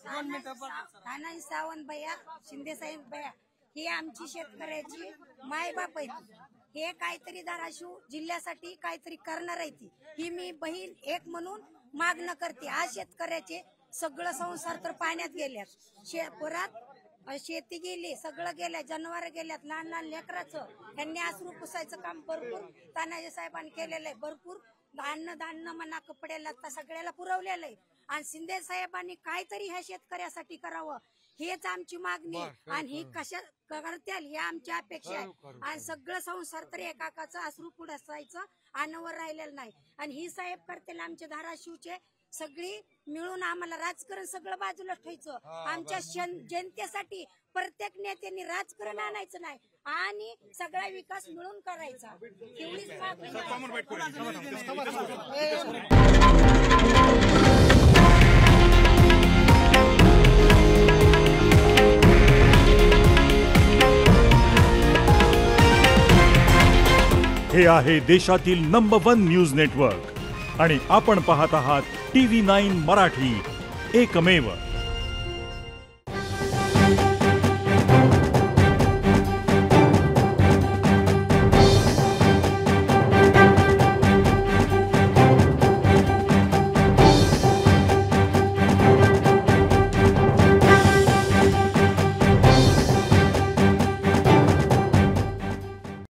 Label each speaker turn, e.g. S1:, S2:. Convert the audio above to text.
S1: तानाजी सावंत भैया, शिंदे साहेब भैया ही आमची शेतकऱ्याची मायबाप आहे. हे काहीतरी धाराशिव जिल्ह्यासाठी काहीतरी करणार आहे ती. ही मी बहीण एक म्हणून मागणं करते. आज शेतकऱ्याचे सगळं संसार तर पाण्यात गेल्यात, परत शेती गेली, सगळं गेल्या, जनावर गेल्यात, लहान लहान लेकराचं त्यांनी आसरू पुसायचं काम भरपूर तानाजी साहेबांनी केलेलं आहे. भरपूर धान्य धान्य म्हणा, कपडे लत्ता सगळ्याला पुरवलेलं आहे. आणि शिंदे साहेबांनी काहीतरी ह्या शेतकऱ्यासाठी करावं हेच आमची मागणी आहे. आणि ही कशा करतील ही आमची अपेक्षा आहे. आणि सगळं संसार तर एकाचं आसरू पुढायचं अनावर राहिलेलं नाही. आणि ही साहेब करतील आमचे धाराशिवचे सगळी मिळून आम्हाला राजकारण सगळं बाजूला ठेवायचं. आमच्या जनतेसाठी प्रत्येक नेत्यांनी राजकारण आणायचं नाही आणि सगळा विकास मिळून करायचा. एवढीच मागणी.
S2: हे आहे देशातील नंबर 1 न्यूज नेटवर्क आणि आपण पाहत आहात TV9 मराठी, एकमेव.